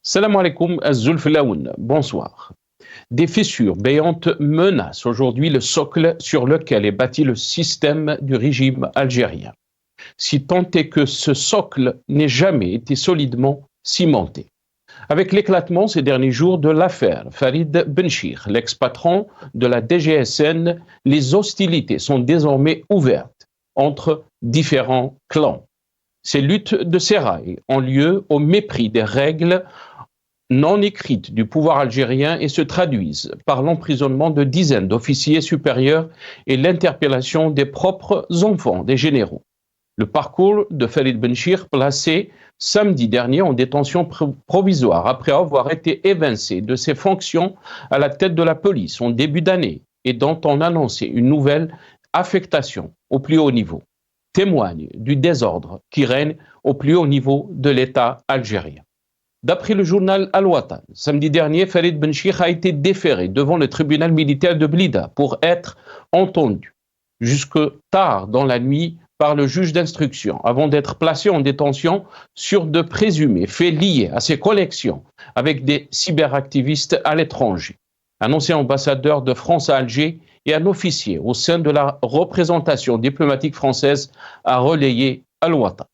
Salam alaikum, Zulflaoun. Bonsoir. Des fissures béantes menacent aujourd'hui le socle sur lequel est bâti le système du régime algérien, si tant est que ce socle n'ait jamais été solidement cimenté. Avec l'éclatement ces derniers jours de l'affaire Farid Benchir, l'ex-patron de la DGSN, les hostilités sont désormais ouvertes entre différents clans. Ces luttes de sérail ont lieu au mépris des règles non écrites du pouvoir algérien et se traduisent par l'emprisonnement de dizaines d'officiers supérieurs et l'interpellation des propres enfants des généraux. Le parcours de Farid Benchir, placé samedi dernier en détention provisoire après avoir été évincé de ses fonctions à la tête de la police en début d'année et dont on annonçait une nouvelle affectation au plus haut niveau, témoigne du désordre qui règne au plus haut niveau de l'État algérien. D'après le journal Al-Watan, samedi dernier, Farid Benchir a été déféré devant le tribunal militaire de Blida pour être entendu jusque tard dans la nuit par le juge d'instruction, avant d'être placé en détention sur de présumés faits liés à ses connexions avec des cyberactivistes à l'étranger. Un ancien ambassadeur de France à Alger et un officier au sein de la représentation diplomatique française a relayé Al-Watan.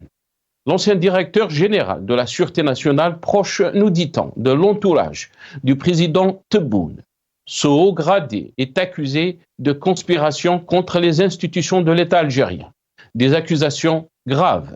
L'ancien directeur général de la Sûreté nationale, proche, nous dit-on, de l'entourage du président Tebboune, ce haut gradé est accusé de conspiration contre les institutions de l'État algérien. Des accusations graves.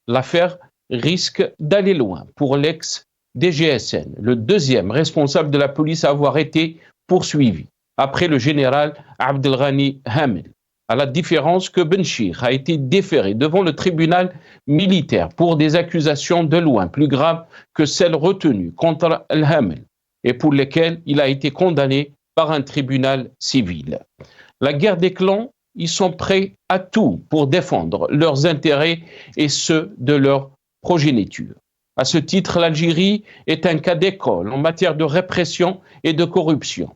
L'affaire risque d'aller loin pour l'ex-DGSN, le deuxième responsable de la police à avoir été poursuivi, après le général Abdelghani Hamel. À la différence que Benchir a été déféré devant le tribunal militaire pour des accusations de loin plus graves que celles retenues contre Al-Hamel et pour lesquelles il a été condamné par un tribunal civil. La guerre des clans, ils sont prêts à tout pour défendre leurs intérêts et ceux de leur progéniture. À ce titre, l'Algérie est un cas d'école en matière de répression et de corruption.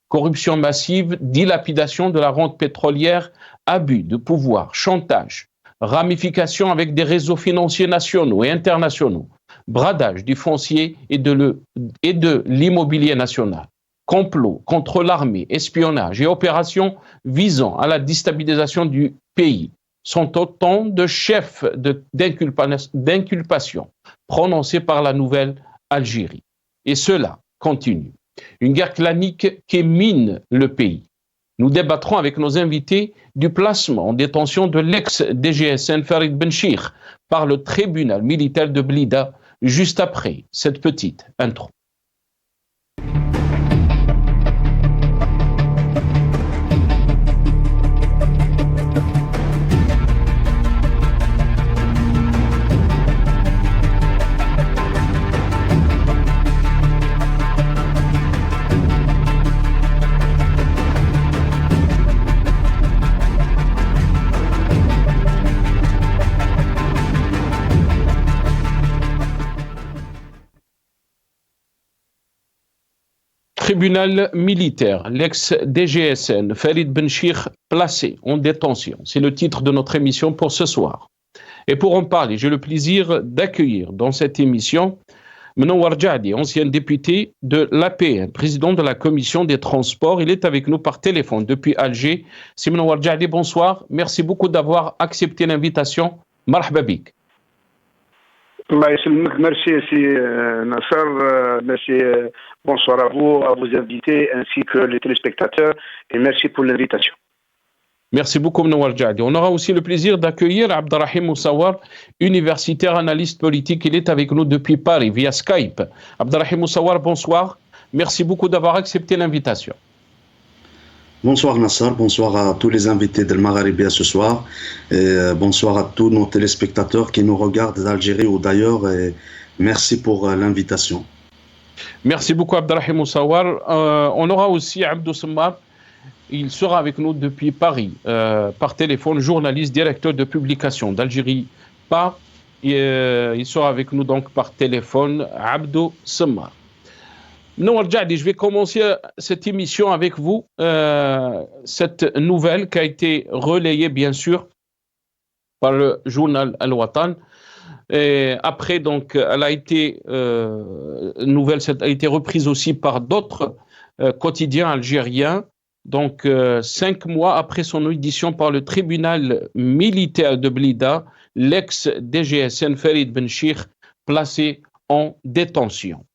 Corruption massive, dilapidation de la rente pétrolière, abus de pouvoir, chantage, ramification avec des réseaux financiers nationaux et internationaux, bradage du foncier et de l'immobilier national, complot contre l'armée, espionnage et opérations visant à la déstabilisation du pays sont autant de chefs d'inculpation prononcés par la nouvelle Algérie. Et cela continue. Une guerre clanique qui mine le pays. Nous débattrons avec nos invités du placement en détention de l'ex-DGSN Farid Benchir par le tribunal militaire de Blida juste après cette petite intro. Tribunal militaire, l'ex-DGSN, Farid Benchir, placé en détention. C'est le titre de notre émission pour ce soir. Et pour en parler, j'ai le plaisir d'accueillir dans cette émission Menouar Djadi, ancien député de l'APN, président de la commission des transports. Il est avec nous par téléphone depuis Alger. C'est Menouar Djadi, bonsoir. Merci beaucoup d'avoir accepté l'invitation. Marhaba bik. Merci, Nasser. Merci. Bonsoir à vos invités ainsi que les téléspectateurs et merci pour l'invitation. Merci beaucoup, Menouar Djadi. On aura aussi le plaisir d'accueillir Abdelrahim Moussawar, universitaire analyste politique. Il est avec nous depuis Paris via Skype. Abdelrahim Moussawar, bonsoir. Merci beaucoup d'avoir accepté l'invitation. Bonsoir Nasser, bonsoir à tous les invités de Maghrébia ce soir et bonsoir à tous nos téléspectateurs qui nous regardent d'Algérie ou d'ailleurs et merci pour l'invitation. Merci beaucoup Abdelrahim Moussawar. On aura aussi Abdou Semmar, il sera avec nous depuis Paris par téléphone, journaliste, directeur de publication d'Algérie Pas. Il sera avec nous donc par téléphone, Abdou Semmar. Menouar Djadi, je vais commencer cette émission avec vous. Cette nouvelle qui a été relayée, bien sûr, par le journal Al-Watan. Et après, donc, elle a été a été reprise aussi par d'autres quotidiens algériens. Donc, 5 mois après son audition par le tribunal militaire de Blida, l'ex-DGSN Farid Benchir placé en détention.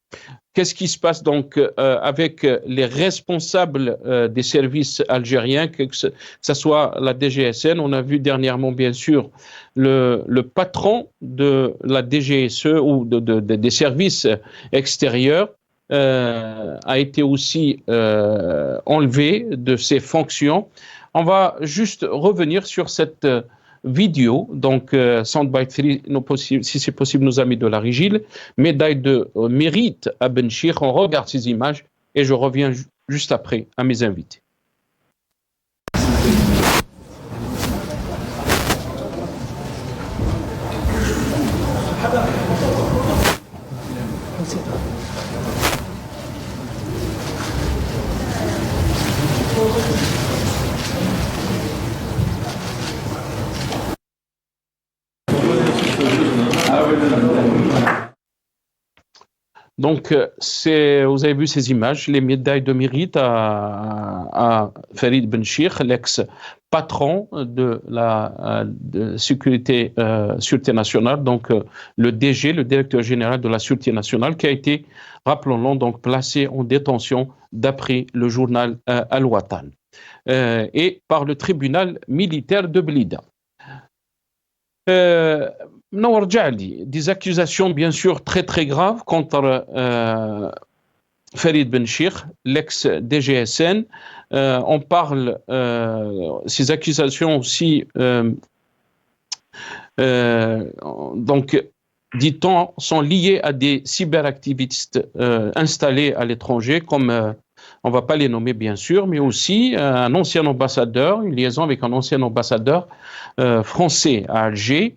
Qu'est-ce qui se passe donc avec les responsables des services algériens, que ce soit la DGSN? On a vu dernièrement, bien sûr, le patron de la DGSE ou des services extérieurs a été aussi enlevé de ses fonctions. On va juste revenir sur cette vidéo, donc Soundbite 3, si c'est possible, nos amis de la régie, médaille de mérite à Benchir. On regarde ces images et je reviens juste après à mes invités. Donc, vous avez vu ces images, les médailles de mérite à Farid Benchir, l'ex-patron de la sûreté nationale, donc le DG, le directeur général de la Sûreté nationale, qui a été, rappelons-le, donc placé en détention d'après le journal Al-Watan et par le tribunal militaire de Blida. Mnowar Djali, des accusations bien sûr très très graves contre Farid Benchir, l'ex-DGSN. On parle, ces accusations aussi, donc, dit-on, sont liées à des cyberactivistes installés à l'étranger, comme on ne va pas les nommer bien sûr, mais aussi un ancien ambassadeur, une liaison avec un ancien ambassadeur français à Alger.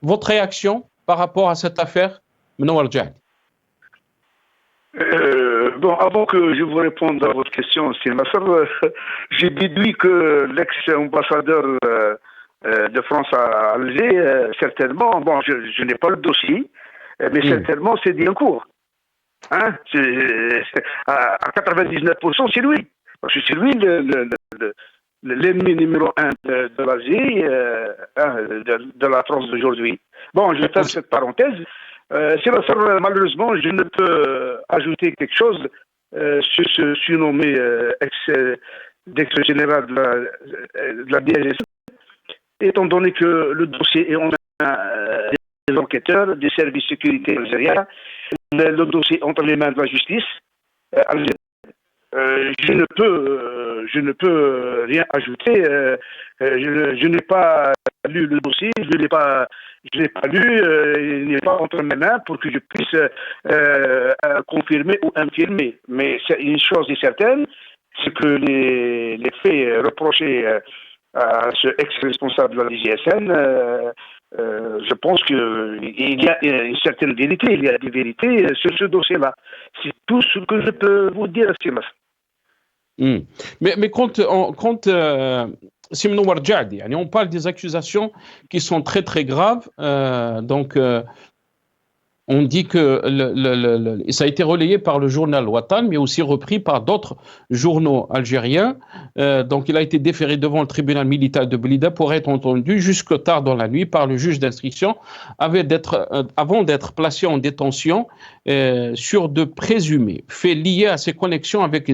Votre réaction par rapport à cette affaire, Mnowar Djali? Bon, avant que je vous réponde à votre question, c'est Nasser, j'ai déduit que l'ex-ambassadeur de France à Alger, certainement, bon, je n'ai pas le dossier, mais certainement c'est bien court. Hein, à 99%, c'est lui. Parce que c'est lui l'ennemi numéro un de l'Asie, de la France d'aujourd'hui. Bon, je ferme cette parenthèse. Malheureusement, je ne peux ajouter quelque chose sur ce surnommé ex-général de la DGSE, étant donné que le dossier est en main des enquêteurs, des services de sécurité algériens, le dossier entre les mains de la justice algérienne. Je ne peux rien ajouter. Je n'ai pas lu le dossier, je ne l'ai pas lu, il n'est pas entre mes mains pour que je puisse confirmer ou infirmer. Mais une chose est certaine, c'est que les faits reprochés à ce ex-responsable de la DGSN, je pense qu'il y a une certaine vérité, il y a des vérités sur ce dossier-là. C'est tout ce que je peux vous dire, Simas. Mais quand Mnowar Djali, on parle des accusations qui sont très très graves, donc on dit que ça a été relayé par le journal Watan, mais aussi repris par d'autres journaux algériens. Donc, il a été déféré devant le tribunal militaire de Blida pour être entendu jusque tard dans la nuit par le juge d'instruction, avant d'être placé en détention sur de présumés faits liés à ses connexions avec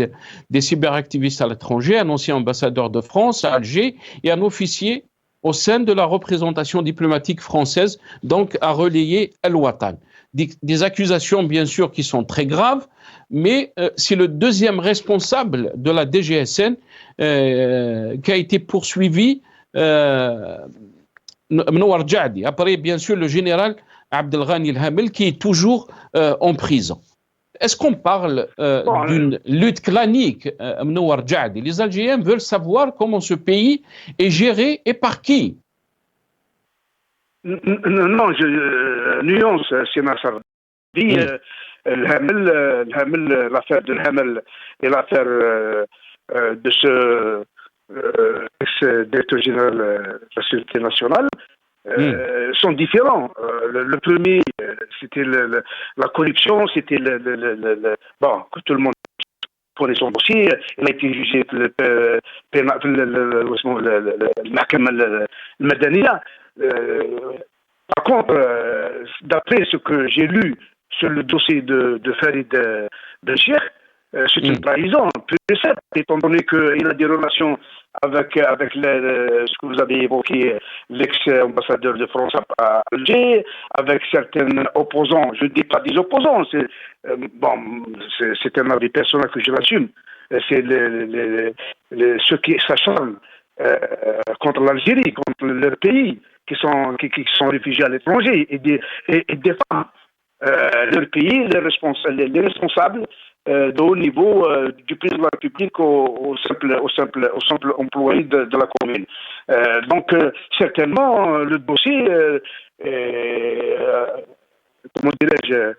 des cyberactivistes à l'étranger, un ancien ambassadeur de France à Alger et un officier au sein de la représentation diplomatique française, donc à relayer Al-Watan. Des accusations, bien sûr, qui sont très graves, mais c'est le deuxième responsable de la DGSN qui a été poursuivi, Mnowar Djali. Après, bien sûr, le général Abdelghani El-Hamel, qui est toujours en prison. Est-ce qu'on parle d'une lutte clanique, Mnowar Djali? Les Algériens veulent savoir comment ce pays est géré et par qui. Non, nuance, c'est Nasser. L'affaire de Hamel et l'affaire de ce ex-directeur général de la Sécurité nationale, sont différents. Le premier, c'était la corruption, c'était bon, que tout le monde connaît son dossier. Il a été jugé le Madania. Par contre, d'après ce que j'ai lu sur le dossier de Farid Benchir, c'est une trahison, plus de ça, étant donné qu'il a des relations avec ce que vous avez évoqué, l'ex-ambassadeur de France à Alger, avec certains opposants. Je ne dis pas des opposants, c'est un avis personnel que je l'assume. C'est ceux qui s'acharnent contre l'Algérie, contre leur pays, qui sont réfugiés à l'étranger et défendent leur pays, les responsables de haut niveau du président de la République au simple employé de la commune. Donc, certainement, le dossier, comment dirais-je,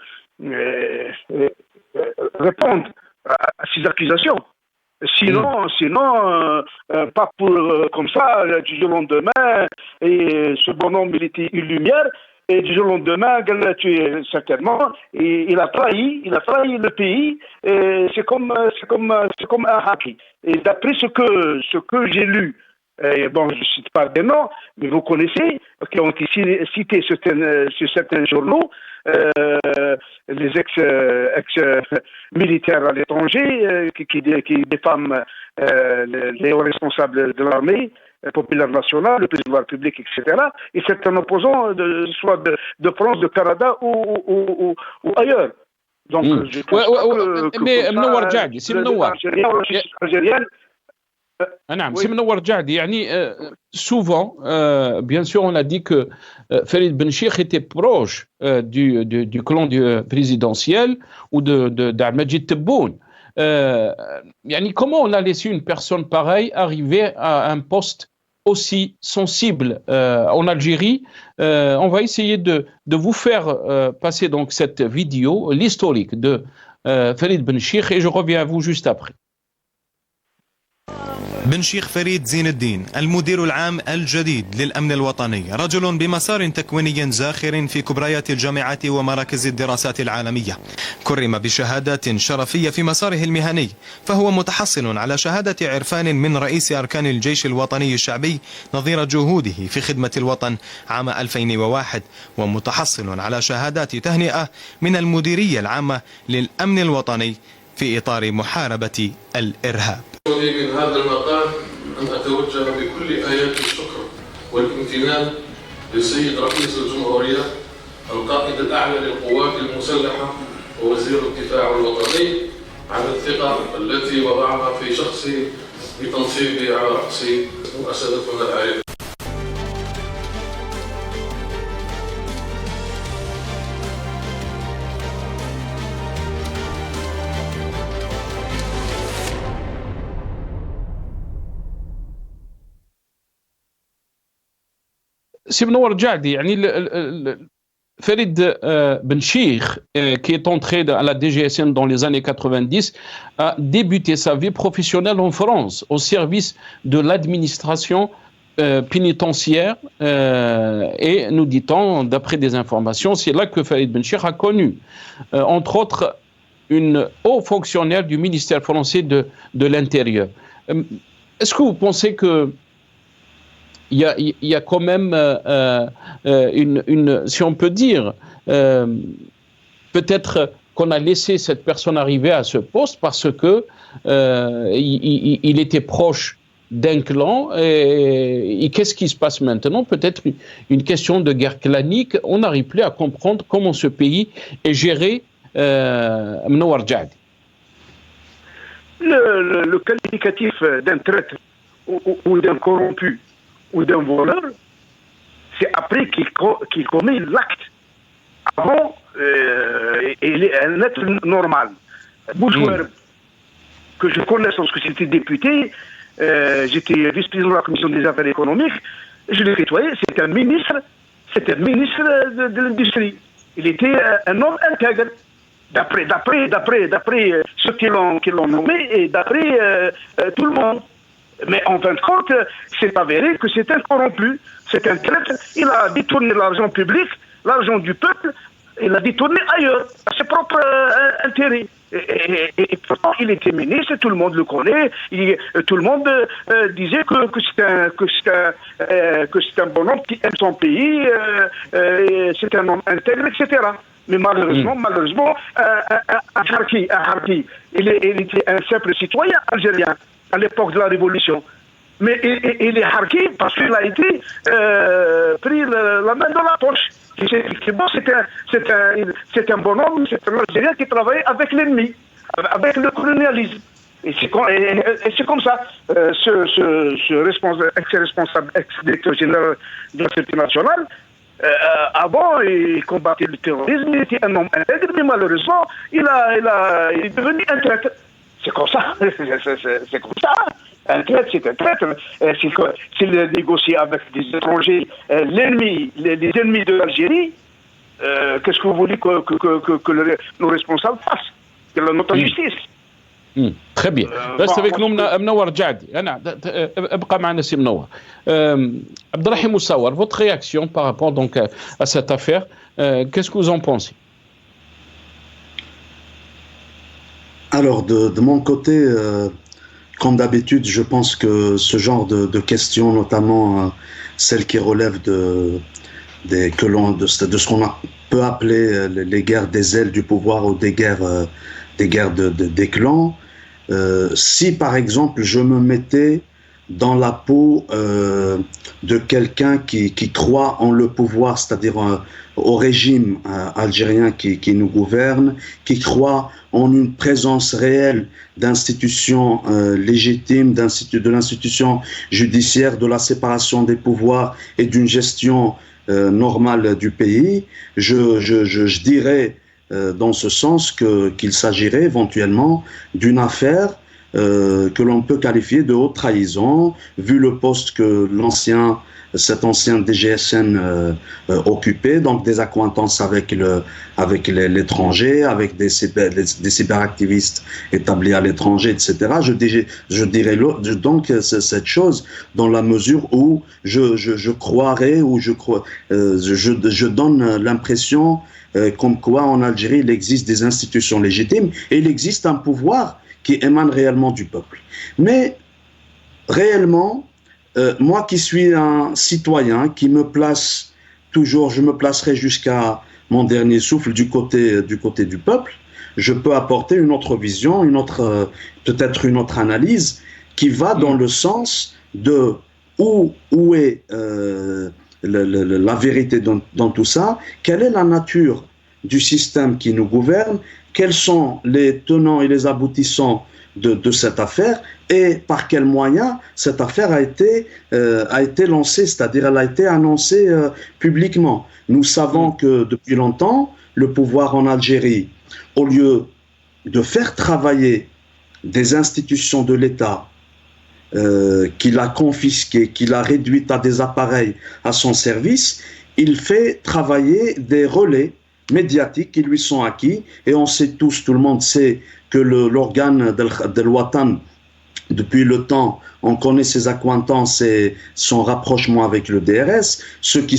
répond à ces accusations. Sinon, pas pour comme ça, du jour au lendemain, et ce bonhomme, il était une lumière. Et du jour au lendemain, il a tué certainement, et il a trahi le pays. C'est comme un hack. Et d'après ce que j'ai lu, bon, je ne cite pas des noms, mais vous connaissez, qui ont été cités sur certains journaux, les ex-militaires à l'étranger qui défament les hauts responsables de l'armée populaire nationale, le président de la République, etc. Et certains opposants, soit de France, de Canada ou ailleurs. Donc, je pense que mais منور جعدي سي منور algérienne. نعم سي منور جعدي يعني souvent bien sûr on a dit que Farid Benchir était proche du clan présidentiel ou d'Ahmed Tebboune. يعني comment on a laissé une personne pareille arriver à un poste aussi sensible en Algérie? On va essayer de vous faire passer donc cette vidéo, l'historique de Farid Benchir, et je reviens à vous juste après. بنشيخ فريد زين الدين المدير العام الجديد للأمن الوطني، رجل بمسار تكويني زاخر في كبريات الجامعات ومراكز الدراسات العالمية، كرم بشهادات شرفية في مساره المهني، فهو متحصل على شهادة عرفان من رئيس أركان الجيش الوطني الشعبي نظير جهوده في خدمة الوطن عام 2001، ومتحصل على شهادات تهنئة من المديرية العامة للأمن الوطني في إطار محاربة الإرهاب. من هذا المقام أن أتوجه بكل آيات الشكر والامتنان للسيد رئيس الجمهورية القائد الأعلى للقوات المسلحة ووزير الدفاع الوطني على الثقة التي وضعها في شخصي بتنصيبي على رأس مؤسستنا العائلية. سي منور جعدي يعني Farid Benchir, qui est entré à la DGSN dans les années 90, a débuté sa vie professionnelle en France au service de l'administration pénitentiaire et nous dit-on, d'après des informations, c'est là que Farid Benchir a connu, entre autres, une haut fonctionnaire du ministère français de l'Intérieur. Est-ce que vous pensez que il y a quand même si on peut dire, peut-être qu'on a laissé cette personne arriver à ce poste parce que il était proche d'un clan et qu'est-ce qui se passe maintenant? Peut-être une question de guerre clanique. On n'arrive plus à comprendre comment ce pays est géré. Mnowar Jahdi. Le qualificatif d'un traître ou d'un corrompu ou d'un voleur, c'est après qu'il commet l'acte. Avant, il est un être normal. Boudjouer, que je connais lorsque j'étais député, j'étais vice-président de la commission des affaires économiques, je l'ai côtoyé, c'était un ministre de l'industrie. Il était un homme intègre, d'après ceux qui l'ont nommé et d'après tout le monde. Mais en fin de compte, c'est avéré que c'est un corrompu. c'est un traître. Il a détourné l'argent public, l'argent du peuple, il a détourné ailleurs, à ses propres intérêts. Et pourtant, il était ministre, tout le monde le connaît, tout le monde disait que c'est un bonhomme qui aime son pays, c'est un homme intègre, etc. Mais malheureusement, Harki, il était un simple citoyen algérien à l'époque de la Révolution. Mais il est Harki parce qu'il a été pris la main dans la poche. Effectivement, c'est un bonhomme, c'est un Algérien qui travaillait avec l'ennemi, avec le colonialisme. Et c'est comme ça. Ce ex-responsable, ex-directeur général de la Sécurité nationale, avant, il combattait le terrorisme, il était un homme intègre, mais malheureusement, il est devenu un traître. C'est comme ça. C'est comme ça. Un traître, c'est un traître. S'il négocie avec des étrangers, les ennemis de l'Algérie, qu'est-ce que vous voulez que nos responsables fassent? Que notre justice. Très bien. بس avec nous منور جعدي. أنا ابقى معنا سي منور. عبد الرحيم Moussaouar, votre réaction par rapport donc à cette affaire, qu'est-ce que vous en pensez? Alors, de mon côté, comme d'habitude, je pense que ce genre de questions, notamment celles qui relèvent de ce qu'on peut appeler les guerres des ailes du pouvoir ou des guerres des clans, si par exemple je me mettais dans la peau de quelqu'un qui croit en le pouvoir, c'est-à-dire au régime algérien qui nous gouverne, qui croit en une présence réelle d'institutions légitimes, de l'institution judiciaire, de la séparation des pouvoirs et d'une gestion normale du pays, je dirais dans ce sens qu'il s'agirait éventuellement d'une affaire que l'on peut qualifier de haute trahison, vu le poste que cet ancien DGSN occupait, donc des accointances avec l'étranger, avec des cyberactivistes établis à l'étranger, etc. Je dirais donc cette chose dans la mesure où je croirais, ou je donne l'impression comme quoi en Algérie il existe des institutions légitimes et il existe un pouvoir qui émane réellement du peuple. Mais réellement, moi qui suis un citoyen, qui me place toujours, je me placerai jusqu'à mon dernier souffle du côté du peuple, je peux apporter une autre vision, peut-être une autre analyse qui va dans le sens de où est la vérité dans tout ça, quelle est la nature du système qui nous gouverne, quels sont les tenants et les aboutissants de cette affaire et par quels moyens cette affaire a été lancée, c'est-à-dire elle a été annoncée publiquement. Nous savons que depuis longtemps, le pouvoir en Algérie, au lieu de faire travailler des institutions de l'État qu'il a confisquées, qu'il a réduites à des appareils à son service, il fait travailler des relais médiatiques qui lui sont acquis, et on sait tous, tout le monde sait que l'organe de l'Ouatan, depuis le temps, on connaît ses accointances et son rapprochement avec le DRS, ce qu'il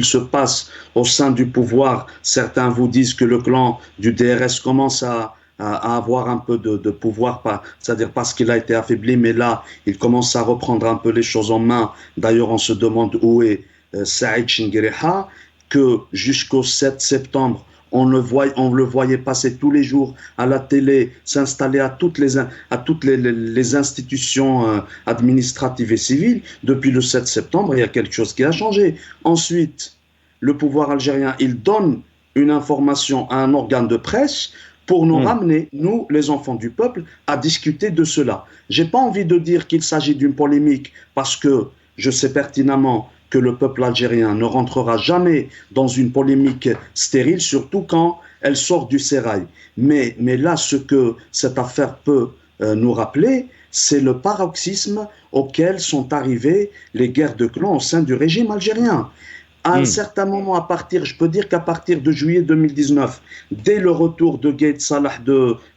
se passe au sein du pouvoir. Certains vous disent que le clan du DRS commence à avoir un peu de pouvoir, c'est-à-dire parce qu'il a été affaibli, mais là, il commence à reprendre un peu les choses en main. D'ailleurs, on se demande où est Saïd Chinguiriha, que jusqu'au 7 septembre, on le voyait passer tous les jours à la télé, s'installer à toutes les institutions administratives et civiles. Depuis le 7 septembre, il y a quelque chose qui a changé. Ensuite, le pouvoir algérien, il donne une information à un organe de presse pour nous ramener, nous, les enfants du peuple, à discuter de cela. J'ai pas envie de dire qu'il s'agit d'une polémique, parce que je sais pertinemment que le peuple algérien ne rentrera jamais dans une polémique stérile, surtout quand elle sort du sérail. Mais là, ce que cette affaire peut nous rappeler, c'est le paroxysme auquel sont arrivées les guerres de clans au sein du régime algérien. À un certain moment, je peux dire qu'à partir de juillet 2019, dès le retour de Gaïd Salah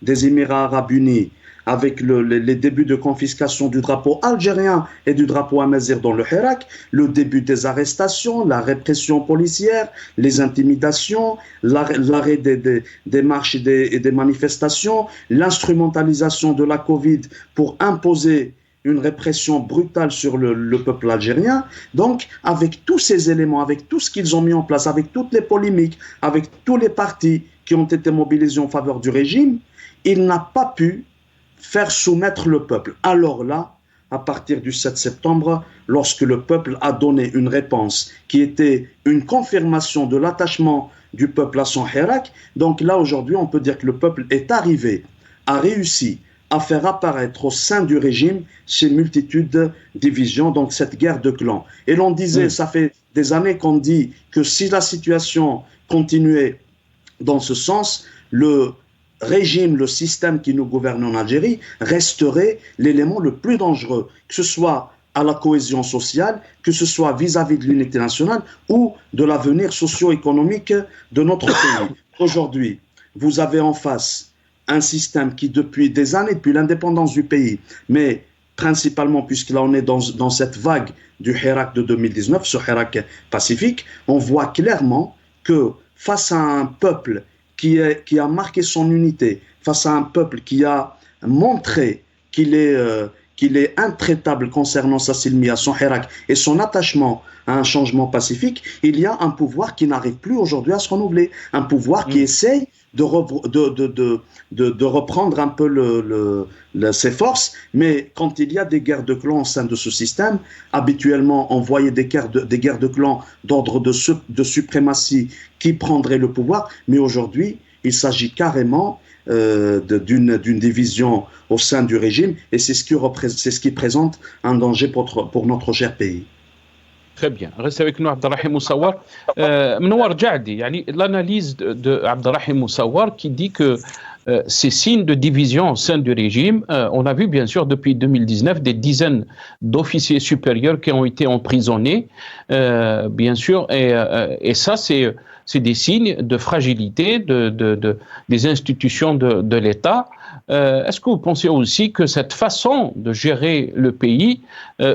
des Émirats Arabes Unis avec les débuts de confiscation du drapeau algérien et du drapeau amazigh dans le Hirak, le début des arrestations, la répression policière, les intimidations, l'arrêt des marches et des manifestations, l'instrumentalisation de la Covid pour imposer une répression brutale sur le peuple algérien. Donc, avec tous ces éléments, avec tout ce qu'ils ont mis en place, avec toutes les polémiques, avec tous les partis qui ont été mobilisés en faveur du régime, il n'a pas pu faire soumettre le peuple. Alors là, à partir du 7 septembre, lorsque le peuple a donné une réponse qui était une confirmation de l'attachement du peuple à son Hirak, donc là, aujourd'hui, on peut dire que le peuple est arrivé, a réussi à faire apparaître au sein du régime ces multitudes de divisions, donc cette guerre de clans. Et l'on disait, ça fait des années qu'on dit que si la situation continuait dans ce sens, le régime, le système qui nous gouverne en Algérie resterait l'élément le plus dangereux, que ce soit à la cohésion sociale, que ce soit vis-à-vis de l'unité nationale ou de l'avenir socio-économique de notre pays. Aujourd'hui, vous avez en face un système qui, depuis des années, depuis l'indépendance du pays, mais principalement puisque là on est dans cette vague du Hirak de 2019, ce Hirak pacifique, on voit clairement que face à un peuple qui a marqué son unité, face à un peuple qui a montré qu'il est intraitable concernant sa Silmia, son Hirak et son attachement à un changement pacifique, il y a un pouvoir qui n'arrive plus aujourd'hui à se renouveler, un pouvoir qui essaye de reprendre un peu ses forces, mais quand il y a des guerres de clans au sein de ce système, habituellement on voyait des guerres de clans d'ordre de suprématie qui prendraient le pouvoir, mais aujourd'hui il s'agit carrément d'une division au sein du régime, et c'est ce qui présente un danger pour notre cher pays. Très bien. Restez avec nous, Abdelrahim Moussawar. Mnowar Djadi, l'analyse de Abdelrahim Moussawar qui dit que ces signes de division au sein du régime, on a vu bien sûr depuis 2019 des dizaines d'officiers supérieurs qui ont été emprisonnés, bien sûr, et ça c'est des signes de fragilité des institutions de l'État. Est-ce que vous pensez aussi que cette façon de gérer le pays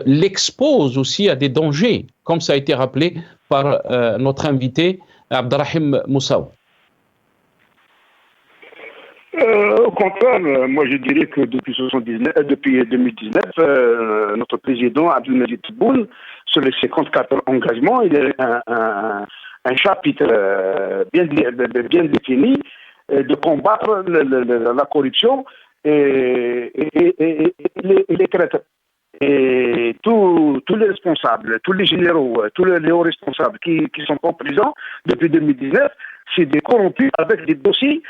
l'expose aussi à des dangers, comme ça a été rappelé par notre invité Abdelrahim Moussawar? Au contraire, moi je dirais que depuis 2019, notre président Abdelmajid Tebboune, sur les 54 engagements, il y a un chapitre bien défini de combattre la corruption et les traîtres. Et tous les responsables, tous les généraux, tous les hauts responsables qui sont en prison depuis 2019, c'est des corrompus avec des dossiers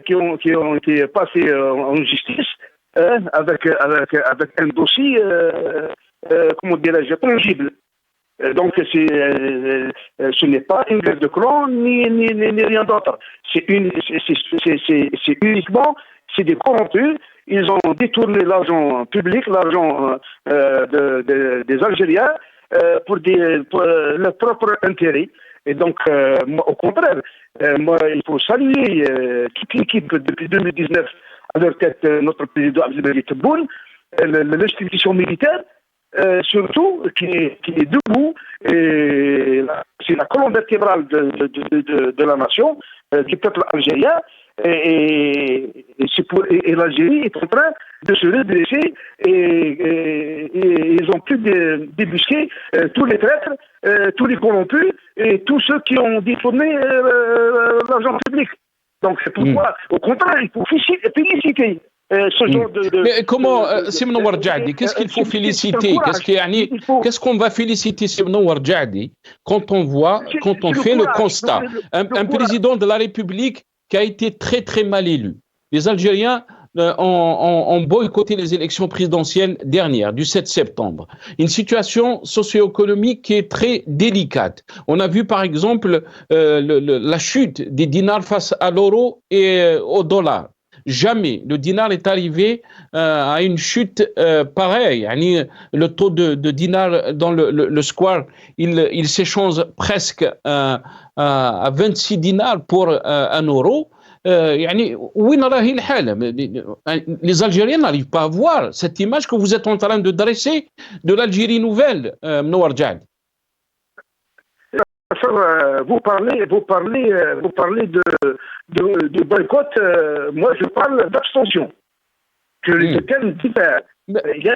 qui ont été passés en justice avec un dossier, comment dirais-je, tangible. Donc ce n'est pas une guerre de clans ni rien d'autre. C'est uniquement des corrompus. Ils ont détourné l'argent public, l'argent des Algériens pour leur propre intérêt. Et donc, moi, au contraire, il faut saluer toute l'équipe depuis 2019 à leur tête, notre président Abdelmajid Tebboune, l'institution militaire, surtout qui est debout, et c'est la colonne vertébrale de la nation, du peuple algérien, et l'Algérie est en train de se redresser, et ils ont pu débusquer tous les traîtres, tous les corrompus et tous ceux qui ont détourné l'argent public. Donc c'est pourquoi, au contraire, il faut féliciter ce genre de... Mais comment, Mnowar Djadi, qu'est-ce qu'il faut féliciter? Qu'est-ce qu'on va féliciter Mnowar Djadi quand on fait le constat? Un président de la République qui a été très très mal élu. Les Algériens ont boycotté les élections présidentielles dernières, du 7 septembre. Une situation socio-économique qui est très délicate. On a vu par exemple la chute des dinars face à l'euro et au dollar. Jamais le dinar est arrivé à une chute pareille. Le taux de dinar dans le square, il s'échange presque à 26 dinars pour 1 euro. Les Algériens n'arrivent pas à voir cette image que vous êtes en train de dresser de l'Algérie nouvelle, Mnowar Djadi. Vous parlez de boycott. Moi, je parle d'abstention. Que les termes diffèrent.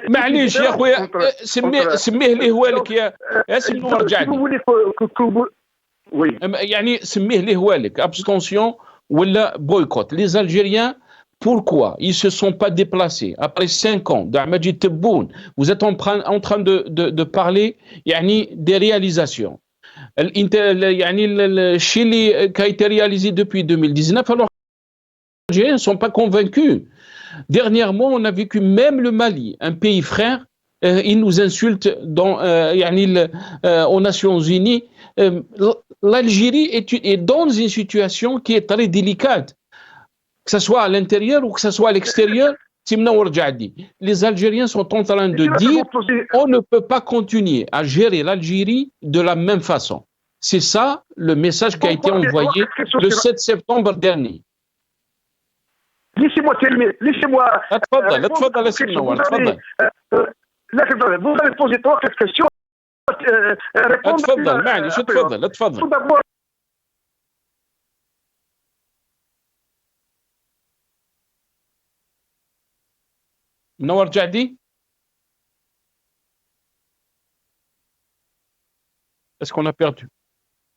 معليش يا خويا سميه لي هو لك يا اسم نور جعدي يعني سميه لي هو لك abstention ولا boycott. Les Algériens, pourquoi ils se sont pas déplacés après 5 ans d'Ahmadji Tebboune? Vous êtes en train de parler يعني des réalisations. يعني الشيء اللي qui a été réalisé depuis 2019, alors les Algériens ne sont pas convaincus. Dernièrement, on a vu que même le Mali, un pays frère, il nous insulte aux Nations Unies. L'Algérie est dans une situation qui est très délicate, que ce soit à l'intérieur ou que ce soit à l'extérieur. Les Algériens sont en train de dire on ne peut pas continuer à gérer l'Algérie de la même façon. C'est ça le message qui a été envoyé le 7 septembre dernier. Laissez-moi terminer. Laissez-moi. Vous avez posé 3 questions. Tout d'abord. Mnowar Djadi? Est-ce qu'on a perdu?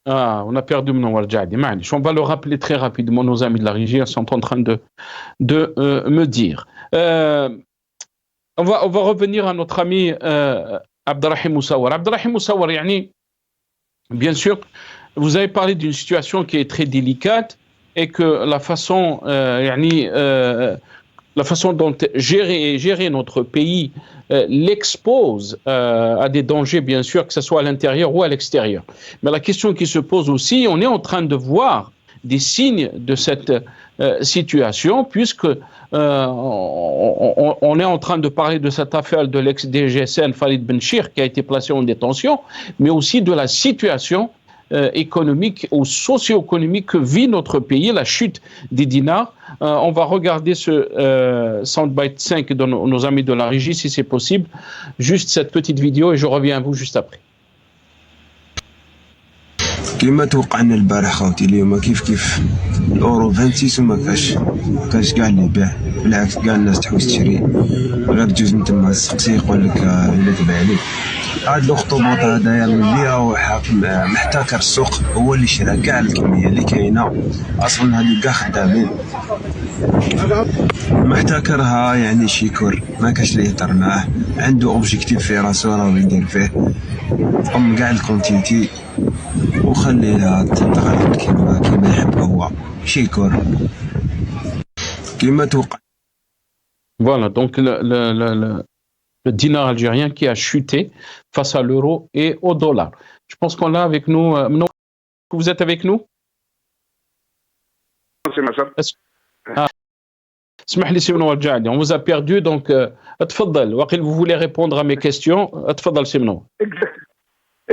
Ah, on a perdu Mnowar Djadi. On va le rappeler très rapidement. Nos amis de la régie sont en train de me dire. On va revenir à notre ami Abdelrahim Moussawar. Abdelrahim Moussawar, bien sûr, vous avez parlé d'une situation qui est très délicate et que la façon dont gérer notre pays l'expose à des dangers, bien sûr, que ce soit à l'intérieur ou à l'extérieur. Mais la question qui se pose aussi, on est en train de voir des signes de cette situation, puisque on est en train de parler de cette affaire de l'ex-DGSN Farid Benchir qui a été placé en détention, mais aussi de la situation économique ou socio-économique que vit notre pays, la chute des dinars. On va regarder ce soundbite 5 de nos amis de la régie, si c'est possible. Juste cette petite vidéo et je reviens à vous juste après. كما توقعنا البارح خوتي اليوم كيف الاورو 26 وما كاش كاع اللي يبيع، بالعكس كاع الناس تحوس تشري، غير تجوز من تما تسقسي يقول لك الا تباع عليك. هاد الاخطبوط هذايا اللي راهو محتكر السوق هو اللي شرا كاع الكميه اللي كاينه، اصلا هادو كاع خدامين محتكرها يعني شيكور ما كاش اللي يهضر معاه، عنده اوبجيكتيف في راسو راهو يدير فيه، قم كاع الكونتيتي وخليها تنتقل كيما يحب هو شيكور كيما توقع. Voilà, donc le dinar algérien qui a chuté face à l'euro et au dollar. Je pense qu'on l'a avec nous. Vous êtes avec nous? اسمح لي سي منور جعدي, on vous a perdu, donc اتفضل. وقيل vous voulez répondre à mes questions, اتفضل سي منور.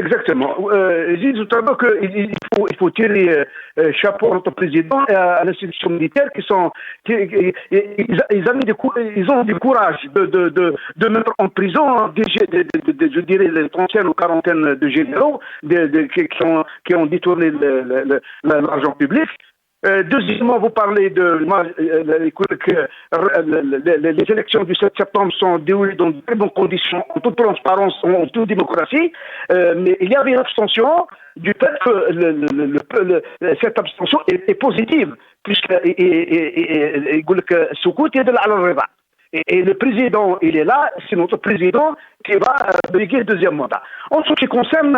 Exactement. J'ai dit tout à l'heure qu'il faut tirer chapeau à notre président et à l'institution militaire ils ont du courage de mettre en prison je dirais les trentaine ou quarantaine de généraux qui ont détourné l'argent public. Deuxièmement, vous parlez les élections du 7 septembre sont déroulées dans de très bonnes conditions, en toute transparence, en toute démocratie, mais il y avait une abstention du fait que cette abstention est positive, puisque et le président, il est là, c'est notre président qui va briguer le deuxième mandat. En ce qui concerne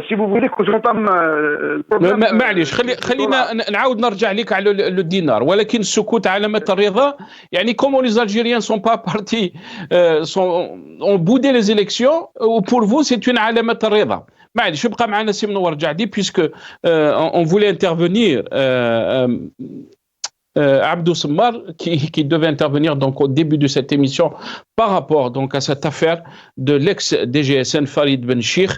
si vous voulez que j'entame معليش خلينا نعاود نرجع لك على الدينار, ولكن السكوت علامة الرضا. يعني comment les Algériens sont pas partis, ont boudé les élections, ou pour vous c'est une علامة الرضا. معليش يبقى معنا سي منور جعدي, puisque on voulait intervenir Abdou Semmar qui devait intervenir donc au début de cette émission par rapport donc à cette affaire de l'ex-DGSN Farid Benchir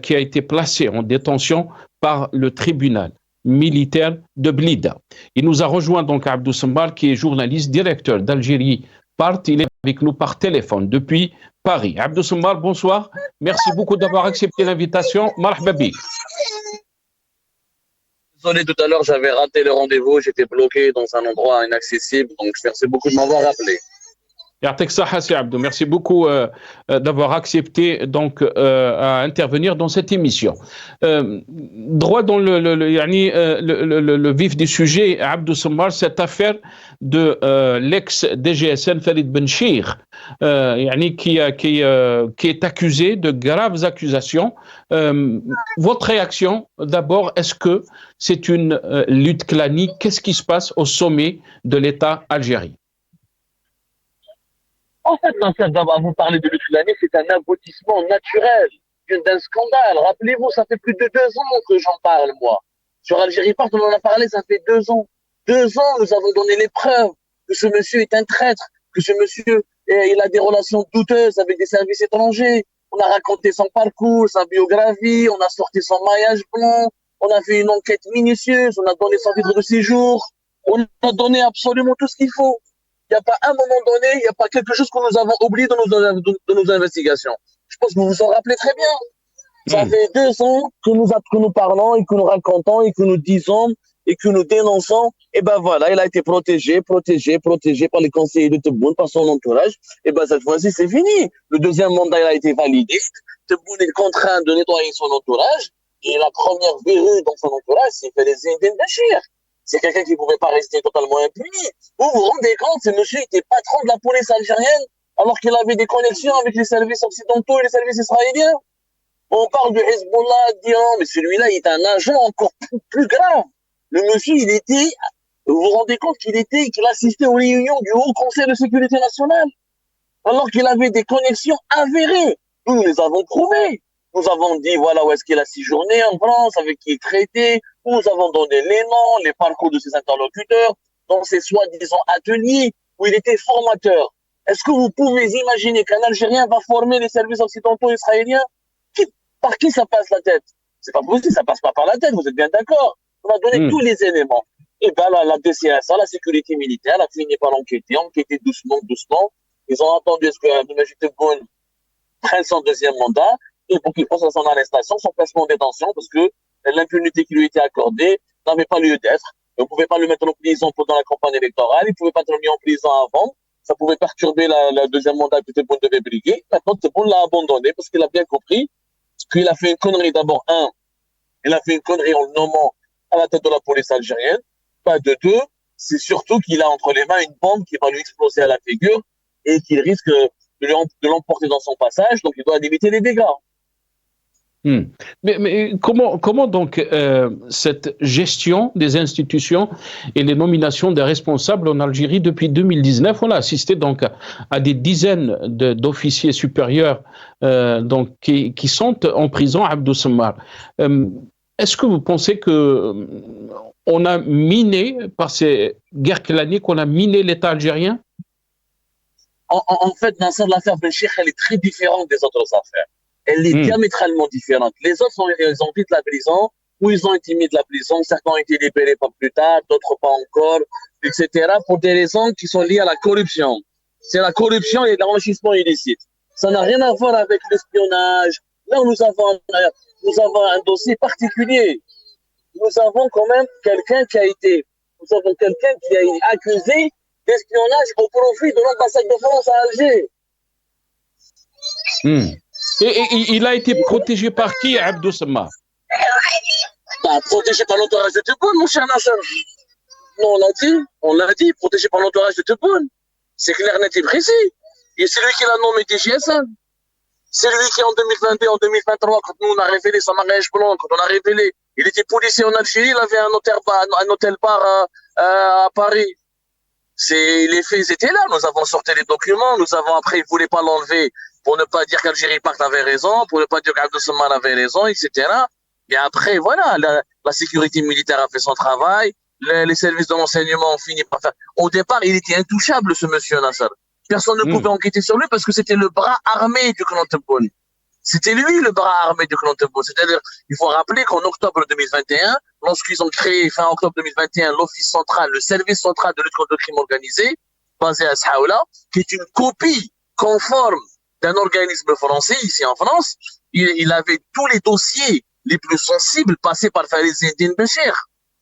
qui a été placé en détention par le tribunal. militaire de Blida. Il nous a rejoint donc Abdou Sembar, qui est journaliste, directeur d'Algérie Part. Il est avec nous par téléphone depuis Paris. Abdou Sembar, bonsoir. Merci beaucoup d'avoir accepté l'invitation. Marhaba bik. Désolé, tout à l'heure, j'avais raté le rendez-vous. J'étais bloqué dans un endroit inaccessible. Donc, merci beaucoup de m'avoir appelé. Merci beaucoup d'avoir accepté donc à intervenir dans cette émission. Droit dans le vif du sujet, Abdou Sembar, cette affaire de l'ex-DGSN Farid Benchir, qui est accusé de graves accusations. Votre réaction, d'abord, est-ce que c'est une lutte clanique? Qu'est-ce qui se passe au sommet de l'État algérien? En fait, d'avoir vous parler de lutte clanique, c'est un aboutissement naturel d'un scandale. Rappelez-vous, ça fait plus de 2 ans que j'en parle, moi. Sur Algérie Part, on en a parlé, ça fait 2 ans. 2 ans, nous avons donné les preuves que ce monsieur est un traître, que ce monsieur, il a des relations douteuses avec des services étrangers. On a raconté son parcours, sa biographie, on a sorti son maillage blanc, on a fait une enquête minutieuse, on a donné son titre de séjour, on a donné absolument tout ce qu'il faut. Il n'y a pas un moment donné, il n'y a pas quelque chose que nous avons oublié dans nos investigations. Je pense que vous vous en rappelez très bien. Ça fait 2 ans que nous parlons et que nous racontons et que nous disons et que nous dénonçons. Et ben voilà, il a été protégé par les conseillers de Tebboune, par son entourage. Et ben cette fois-ci, c'est fini. Le 2e mandat, il a été validé. Tebboune est contraint de nettoyer son entourage. Et la première verrue dans son entourage, c'est fait les Zindine Bachir. C'est quelqu'un qui ne pouvait pas rester totalement impuni. Vous vous rendez compte, ce monsieur était patron de la police algérienne alors qu'il avait des connexions avec les services occidentaux et les services israéliens. On parle de Hezbollah, disant, mais celui-là, il est un agent encore plus grave. Le monsieur, vous vous rendez compte qu'il assistait aux réunions du Haut Conseil de sécurité nationale alors qu'il avait des connexions avérées. Nous les avons prouvées. Nous avons dit, voilà où est-ce qu'il a séjourné en France, avec qui il traitait. Nous avons donné les noms, les parcours de ses interlocuteurs, dans ses soi-disant ateliers où il était formateur. Est-ce que vous pouvez imaginer qu'un Algérien va former les services occidentaux israéliens? Par qui ça passe la tête? C'est pas possible, ça passe pas par la tête, vous êtes bien d'accord? On a donné tous les éléments. Et ben la DCSA, la sécurité militaire, a fini par enquêter doucement. Ils ont entendu est-ce que Abdelmajid Tebboune prenne son 2e mandat et pour qu'il passe à son arrestation, son placement en détention, parce que l'impunité qui lui était accordée n'avait pas lieu d'être. On ne pouvait pas le mettre en prison pendant la campagne électorale, il ne pouvait pas être mis en prison avant. Ça pouvait perturber le 2e mandat que Tebboune devait briguer. Maintenant, Tebboune l'a abandonné parce qu'il a bien compris qu'il a fait une connerie. D'abord, il a fait une connerie en le nommant à la tête de la police algérienne. Pas de 2, c'est surtout qu'il a entre les mains une bombe qui va lui exploser à la figure et qu'il risque de l'emporter dans son passage. Donc, il doit limiter les dégâts. Mais comment donc cette gestion des institutions et les nominations des responsables en Algérie depuis 2019, on a assisté donc à des dizaines d'officiers supérieurs donc qui sont en prison, Abdou Sembar. Est-ce que vous pensez que on a miné par ces guerres claniques, on a miné l'État algérien? En fait, Nasser, l'affaire Benchir, elle est très différente des autres affaires. Elle est diamétralement différente. Les autres, ils ont quitté la prison, ou ils ont été mis de la prison. Certains ont été libérés pas plus tard, d'autres pas encore, etc. pour des raisons qui sont liées à la corruption. C'est la corruption et l'enrichissement illicite. Ça n'a rien à voir avec l'espionnage. Là, nous avons un dossier particulier. Nous avons quand même quelqu'un qui a été accusé d'espionnage au profit de l'ambassade de France à Alger. Et il a été protégé par qui, Abdou Sembar? Protégé par l'entourage de Tebboune, mon cher Nasser. Non, on l'a dit, protégé par l'entourage de Tebboune. C'est clair, net et précis. Et c'est lui qui l'a nommé DGSN. C'est lui qui, en 2022, en 2023, quand nous, on a révélé son mariage blanc, quand on a révélé, il était policier en Algérie, il avait un hôtel-bar à Paris. Les faits étaient là. Nous avons sorti les documents. Nous avons après, ils ne voulaient pas l'enlever pour ne pas dire qu'Algérie Part avait raison, pour ne pas dire qu'Abdou Sembar avait raison, etc. Et après, voilà, la sécurité militaire a fait son travail. Les services de renseignement ont fini par faire. Au départ, il était intouchable, ce monsieur Nasser. Personne ne pouvait enquêter sur lui parce que c'était le bras armé du clan Tebboune. C'était lui le bras armé du clan Tebboune. C'est-à-dire, il faut rappeler qu'en octobre 2021, lorsqu'ils ont créé, fin octobre 2021, l'Office central, le service central de lutte contre le crime organisé, basé à Saoula, qui est une copie conforme d'un organisme français, ici en France, il avait tous les dossiers les plus sensibles passés par Farid Zindine Béchir.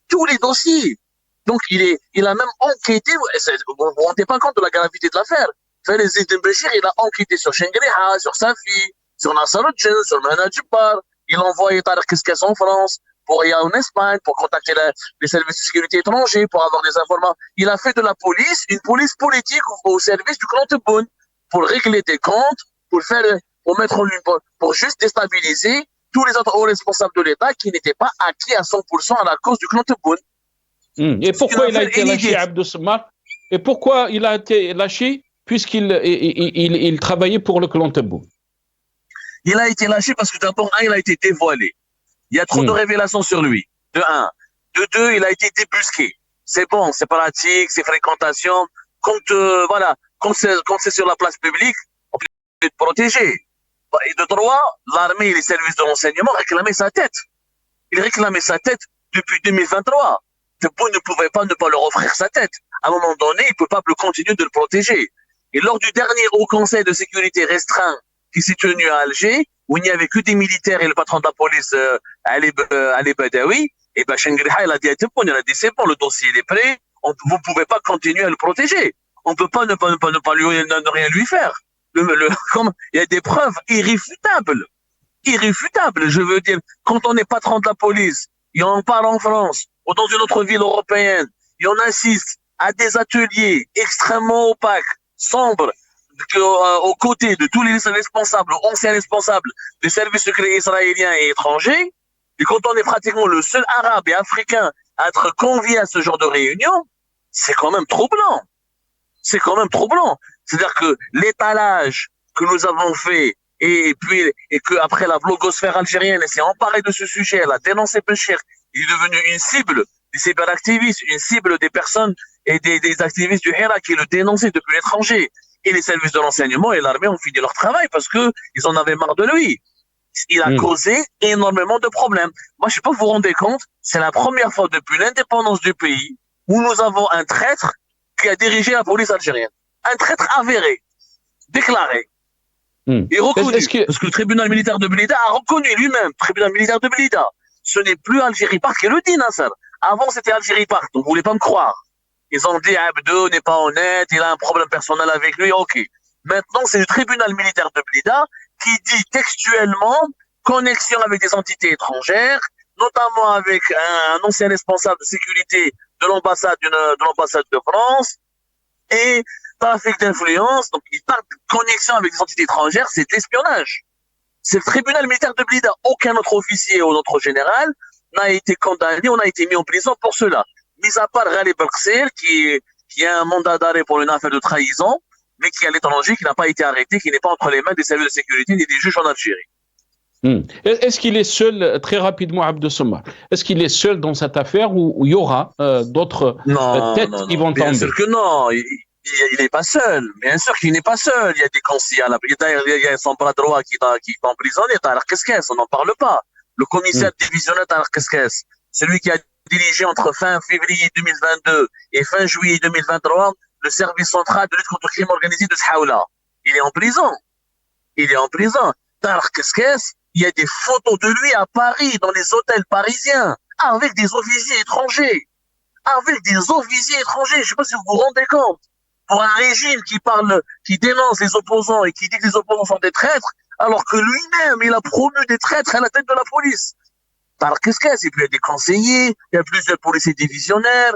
Tous les dossiers. Donc, il a même enquêté, vous ne vous rendez pas compte de la gravité de l'affaire. Farid Zindine Béchir, il a enquêté sur Shengriha, sur sa fille, sur Nasser Al-Jinn, sur Mehna Djibbar. Il a envoyé Tariq Keskes en France, pour y aller en Espagne, pour contacter les services de sécurité étrangers, pour avoir des informations. Il a fait de la police une police politique au service du clan Tebboune, pour régler des comptes, pour juste déstabiliser tous les autres hauts responsables de l'État qui n'étaient pas acquis à 100% à la cause du clan Tebboune. Et pourquoi il a été lâché, Abdou Samar? Et pourquoi il a été lâché? Puisqu'il travaillait pour le clan Tebboune. Il a été lâché parce que d'abord, il a été dévoilé. Il y a trop de révélations sur lui. De un. De deux, il a été débusqué. C'est bon, c'est pratique, c'est fréquentation. Quand c'est sur la place publique, on peut être protégé. Et de trois, l'armée et les services de renseignement réclamaient sa tête. Ils réclamaient sa tête depuis 2023. Tebboune ne pouvait pas ne pas leur offrir sa tête. À un moment donné, il ne peut pas plus continuer de le protéger. Et lors du dernier Haut Conseil de sécurité restreint qui s'est tenu à Alger, où il n'y avait que des militaires et le patron de la police, Ali Badawi, et ben Shengriha, il a dit à Tebboune, il a dit c'est bon, le dossier il est prêt, vous ne pouvez pas continuer à le protéger. On ne peut pas ne rien lui faire. Il y a des preuves irréfutables. Irréfutables, je veux dire, quand on est patron de la police, et on part en France, ou dans une autre ville européenne, et on assiste à des ateliers extrêmement opaques, sombres, aux côtés de tous les responsables, anciens responsables des services secrets israéliens et étrangers, et quand on est pratiquement le seul arabe et africain à être convié à ce genre de réunion, c'est quand même troublant. C'est quand même troublant. C'est-à-dire que l'étalage que nous avons fait et que après la blogosphère algérienne s'est emparée de ce sujet, elle a dénoncé Béchir, il est devenu une cible des cyberactivistes, une cible des personnes et des activistes du Hira qui le dénonçaient depuis l'étranger. Et les services de renseignement et l'armée ont fini leur travail parce que ils en avaient marre de lui. Il a causé énormément de problèmes. Moi, je sais pas si vous vous rendez compte, c'est la première fois depuis l'indépendance du pays où nous avons un traître qui a dirigé la police algérienne. Un traître avéré, déclaré. Et reconnu. Parce que le tribunal militaire de Blida a reconnu lui-même, tribunal militaire de Blida. Ce n'est plus Algérie Park qui le dit, Nasser. Avant, c'était Algérie Park, donc vous voulez pas me croire. Ils ont dit, Abdou n'est pas honnête, il a un problème personnel avec lui, ok. Maintenant, c'est le tribunal militaire de Blida qui dit textuellement connexion avec des entités étrangères, notamment avec un ancien responsable de sécurité de l'ambassade de France, et trafic d'influence. Donc, il parle de connexion avec des entités étrangères, c'est de l'espionnage. C'est le tribunal militaire de Blida. Aucun autre officier ou autre général n'a été condamné, on a été mis en prison pour cela. Mis à part Ghali Belkcir, qui a un mandat d'arrêt pour une affaire de trahison, mais qui est à l'étranger, qui n'a pas été arrêté, qui n'est pas entre les mains des services de sécurité ni des juges en Algérie. Est-ce qu'il est seul, très rapidement, Abdou Samar, est-ce qu'il est seul dans cette affaire ou il y aura d'autres têtes qui vont tomber? Bien sûr que non, il n'est pas seul. Bien sûr qu'il n'est pas seul. Il y a des conseillers à la... Il y a son bras droit qui est emprisonné, Tariq Keskes, on n'en parle pas. Le commissaire divisionnaire Tariq Keskes, celui qui a dirigé entre fin février 2022 et fin juillet 2023 le service central de lutte contre le crime organisé de Saoula. Il est en prison. Il est en prison. Tariq Keskes, il y a des photos de lui à Paris, dans les hôtels parisiens, avec des officiers étrangers. Avec des officiers étrangers. Je ne sais pas si vous vous rendez compte. Pour un régime qui dénonce les opposants et qui dit que les opposants sont des traîtres, alors que lui-même, il a promu des traîtres à la tête de la police. Tariq Keskes, et puis il y a des conseillers, il y a plusieurs policiers divisionnaires,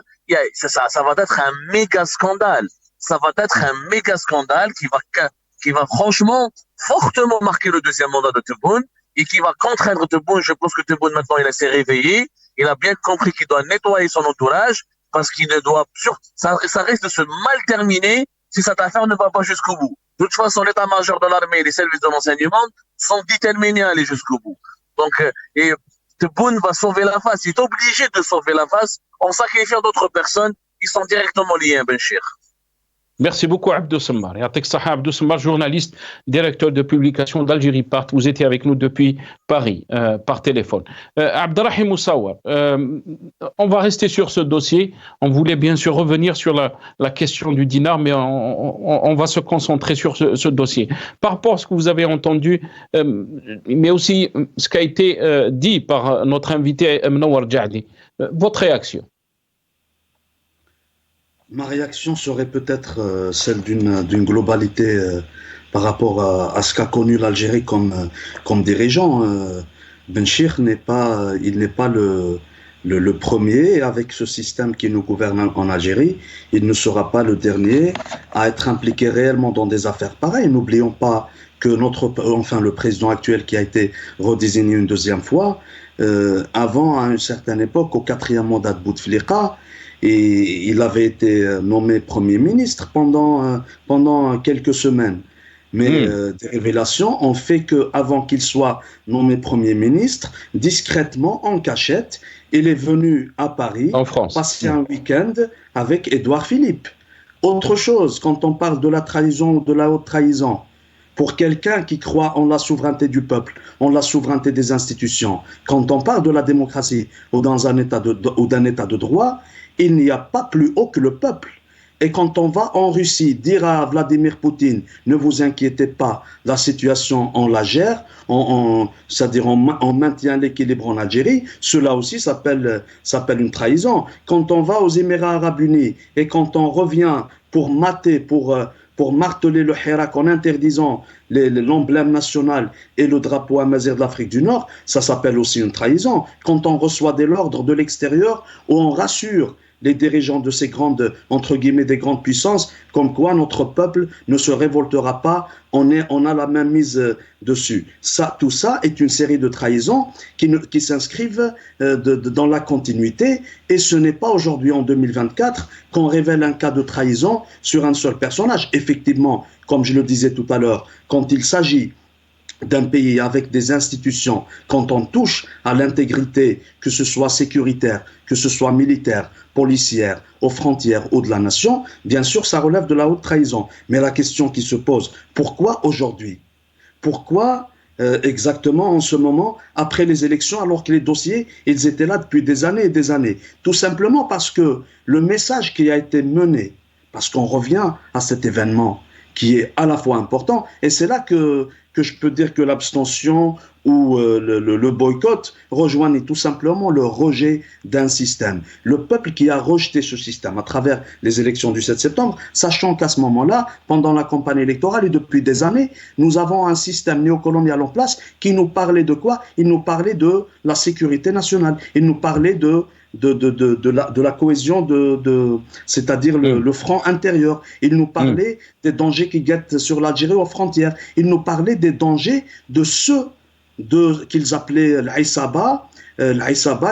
ça va être un méga scandale. Ça va être un méga scandale qui va franchement fortement marquer le deuxième mandat de Tebboune et qui va contraindre Tebboune. Je pense que Tebboune maintenant il s'est réveillé, il a bien compris qu'il doit nettoyer son entourage parce qu'il ne doit ça risque de se mal terminer si cette affaire ne va pas jusqu'au bout. De toute façon, l'état-major de l'armée et les services de renseignement sont déterminés à aller jusqu'au bout. Donc, et Tebboune va sauver la face. Il est obligé de sauver la face en sacrifiant d'autres personnes qui sont directement liées à Béchir. Merci beaucoup, Abdou Semmar. Et Atek Saha Abdou Semmar, journaliste, directeur de publication d'Algérie Part. Vous étiez avec nous depuis Paris, par téléphone. Abdelrahim Moussaouar, on va rester sur ce dossier. On voulait bien sûr revenir sur la question du dinar, mais on va se concentrer sur ce dossier. Par rapport à ce que vous avez entendu, mais aussi ce qui a été dit par notre invité Mnowar Djadi, votre réaction? Ma réaction serait peut-être celle d'une globalité par rapport à ce qu'a connu l'Algérie comme dirigeant. Benchir n'est pas le premier avec ce système qui nous gouverne en Algérie. Il ne sera pas le dernier à être impliqué réellement dans des affaires pareilles. N'oublions pas que le président actuel qui a été redésigné une deuxième fois, avant, à une certaine époque, au 4e mandat de Bouteflika, et il avait été nommé Premier ministre pendant quelques semaines. Mais des révélations ont fait qu'avant qu'il soit nommé Premier ministre, discrètement, en cachette, il est venu à Paris, en France, passer un week-end avec Édouard Philippe. Autre chose, quand on parle de la trahison ou de la haute trahison, pour quelqu'un qui croit en la souveraineté du peuple, en la souveraineté des institutions, quand on parle de la démocratie ou d'un état de droit, il n'y a pas plus haut que le peuple. Et quand on va en Russie dire à Vladimir Poutine, ne vous inquiétez pas, la situation, on la gère, c'est-à-dire on maintient l'équilibre en Algérie, cela aussi s'appelle une trahison. Quand on va aux Émirats Arabes Unis et quand on revient pour marteler le Hirak en interdisant l'emblème national et le drapeau amazigh de l'Afrique du Nord, ça s'appelle aussi une trahison. Quand on reçoit de l'ordre de l'extérieur où on rassure les dirigeants de ces grandes, entre guillemets, des grandes puissances, comme quoi notre peuple ne se révoltera pas, on a la même mise dessus. Tout ça est une série de trahisons qui s'inscrivent dans la continuité, et ce n'est pas aujourd'hui, en 2024, qu'on révèle un cas de trahison sur un seul personnage. Effectivement, comme je le disais tout à l'heure, quand il s'agit d'un pays avec des institutions, quand on touche à l'intégrité, que ce soit sécuritaire, que ce soit militaire, policière, aux frontières ou de la nation, bien sûr, ça relève de la haute trahison. Mais la question qui se pose, pourquoi aujourd'hui? Pourquoi exactement en ce moment, après les élections, alors que les dossiers, ils étaient là depuis des années et des années? Tout simplement parce que le message qui a été mené, parce qu'on revient à cet événement qui est à la fois important, et c'est là que je peux dire que l'abstention ou le boycott rejoignent tout simplement le rejet d'un système. Le peuple qui a rejeté ce système à travers les élections du 7 septembre, sachant qu'à ce moment-là, pendant la campagne électorale et depuis des années, nous avons un système néocolonial en place qui nous parlait de quoi? Il nous parlait de la sécurité nationale, il nous parlait de la cohésion, c'est-à-dire le front intérieur. Il nous parlait des dangers qui guettent sur l'Algérie aux frontières. Il nous parlait des dangers de ceux qu'ils appelaient l'Aïsaba,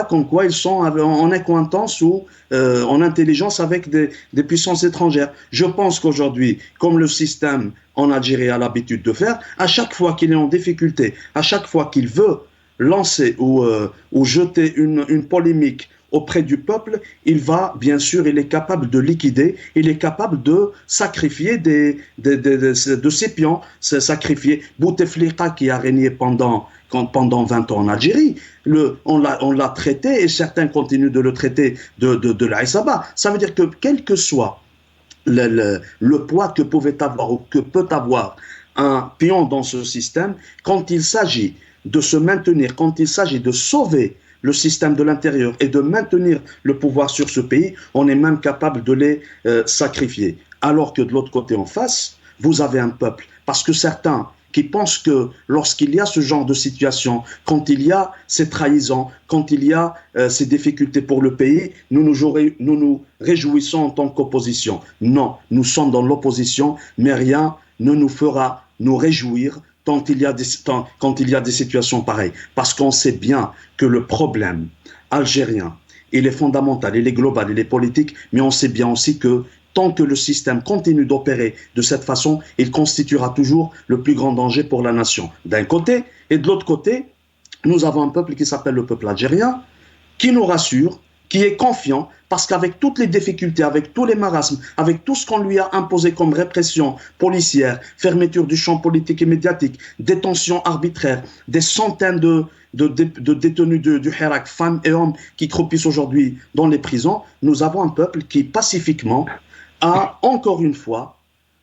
comme quoi ils sont en accointance ou en intelligence avec des puissances étrangères. Je pense qu'aujourd'hui, comme le système en Algérie a l'habitude de faire, à chaque fois qu'il est en difficulté, à chaque fois qu'il veut lancer ou jeter une polémique auprès du peuple, il est capable de liquider, il est capable de sacrifier de ses pions, sacrifier Bouteflika qui a régné pendant 20 ans en Algérie, on l'a traité et certains continuent de le traiter de l'Aïsaba. Ça veut dire que quel que soit le poids que pouvait avoir ou que peut avoir un pion dans ce système, quand il s'agit de se maintenir, quand il s'agit de sauver le système de l'intérieur et de maintenir le pouvoir sur ce pays, on est même capable de les sacrifier. Alors que de l'autre côté en face, vous avez un peuple. Parce que certains qui pensent que lorsqu'il y a ce genre de situation, quand il y a ces trahisons, quand il y a ces difficultés pour le pays, nous nous réjouissons en tant qu'opposition. Non, nous sommes dans l'opposition, mais rien ne nous fera nous réjouir quand il y a des situations pareilles. Parce qu'on sait bien que le problème algérien, il est fondamental, il est global, il est politique, mais on sait bien aussi que tant que le système continue d'opérer de cette façon, il constituera toujours le plus grand danger pour la nation. D'un côté, et de l'autre côté, nous avons un peuple qui s'appelle le peuple algérien, qui nous rassure, qui est confiant, parce qu'avec toutes les difficultés, avec tous les marasmes, avec tout ce qu'on lui a imposé comme répression policière, fermeture du champ politique et médiatique, détention arbitraire, des centaines de détenus du Hirak, femmes et hommes qui croupissent aujourd'hui dans les prisons, nous avons un peuple qui pacifiquement a encore une fois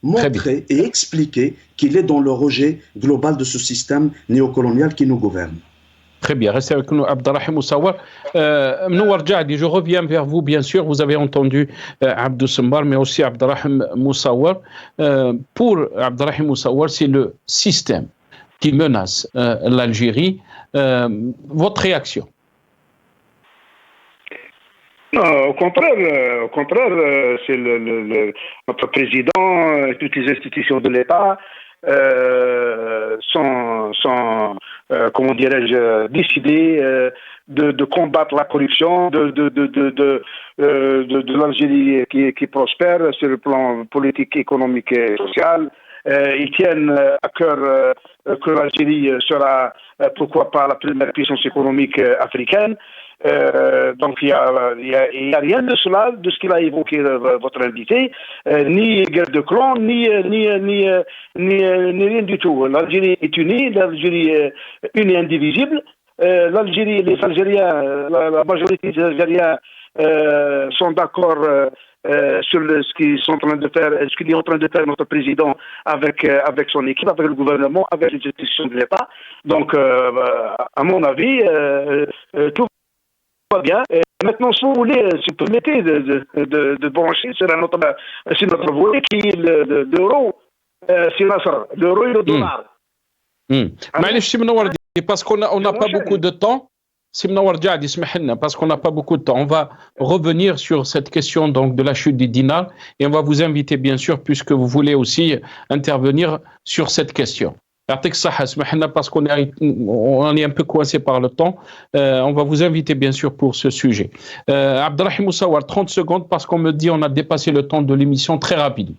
montré et expliqué qu'il est dans le rejet global de ce système néocolonial qui nous gouverne. Très bien, restez avec nous, Abdelrahim Moussawar. Mnouar Djadi, je reviens vers vous, bien sûr. Vous avez entendu Abdou Sembar, mais aussi Abdelrahim Moussawar. Pour Abdelrahim Moussawar, c'est le système qui menace l'Algérie. Votre réaction? Non, au contraire, c'est notre président et toutes les institutions de l'État sont comment dirais-je, décidés de combattre la corruption de l'Algérie qui prospère sur le plan politique, économique et social. Ils tiennent à cœur que l'Algérie sera, pourquoi pas, la première puissance économique africaine. Donc il y a rien de cela, de ce qu'il a évoqué votre invité, ni guerre de clan, ni rien du tout. L'Algérie est unie, l'Algérie est unie et indivisible. L'Algérie, les Algériens, la majorité des Algériens sont d'accord sur ce qu'ils sont en train de faire, ce qu'il est en train de faire notre président avec son équipe, avec le gouvernement, avec les institutions de l'État. Donc, à mon avis, tout va bien. Et maintenant, si vous voulez, si vous permettez de brancher sur notre volet qui est l'euro, c'est l'euro et le dollar. Parce qu'on n'a pas beaucoup de temps. Parce qu'on n'a pas beaucoup de temps. On va revenir sur cette question donc de la chute du dinar et on va vous inviter bien sûr puisque vous voulez aussi intervenir sur cette question. Parce qu'on est un peu coincé par le temps, on va vous inviter bien sûr pour ce sujet. Abdelrahim Moussawar, 30 secondes parce qu'on me dit on a dépassé le temps de l'émission très rapide.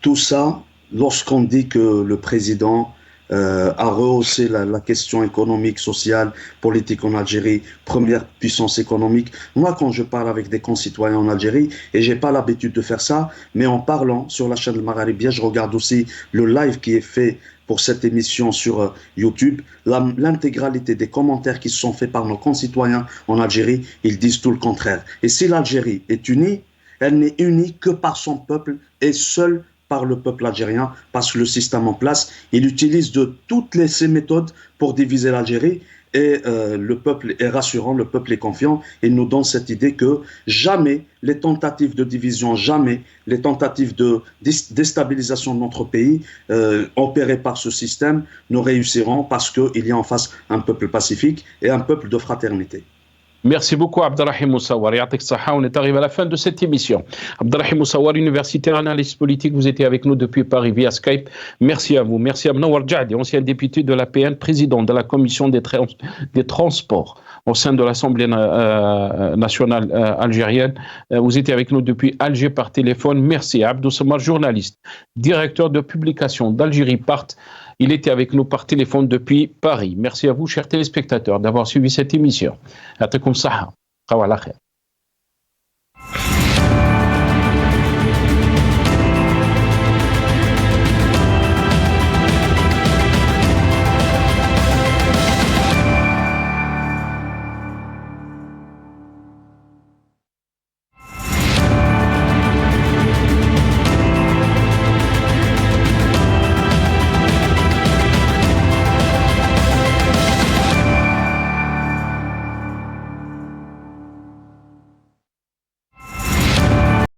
Tout ça, lorsqu'on dit que le président a rehaussé la question économique, sociale, politique en Algérie, première puissance économique. Moi, quand je parle avec des concitoyens en Algérie, et j'ai pas l'habitude de faire ça, mais en parlant sur la chaîne de Magharibia, je regarde aussi le live qui est fait pour cette émission sur YouTube, l'intégralité des commentaires qui se sont faits par nos concitoyens en Algérie, ils disent tout le contraire. Et si l'Algérie est unie, elle n'est unie que par son peuple et seule par le peuple algérien, parce que le système en place, il utilise de toutes ces méthodes pour diviser l'Algérie et le peuple est rassurant, le peuple est confiant. Il nous donne cette idée que jamais les tentatives de division, jamais les tentatives de déstabilisation de notre pays opérées par ce système ne réussiront parce qu'il y a en face un peuple pacifique et un peuple de fraternité. Merci beaucoup Abdelrahim Moussawar. On est arrivé à la fin de cette émission. Abdelrahim Moussawar, universitaire, analyste politique, vous étiez avec nous depuis Paris via Skype. Merci à vous. Merci à Mnouar Djadi, ancien député de l'APN, président de la commission des transports au sein de l'Assemblée nationale algérienne. Vous étiez avec nous depuis Alger par téléphone. Merci à Abdou Sembar, journaliste, directeur de publication d'Algérie Part. Il était avec nous par téléphone depuis Paris. Merci à vous, chers téléspectateurs, d'avoir suivi cette émission. Ya'tikum saha.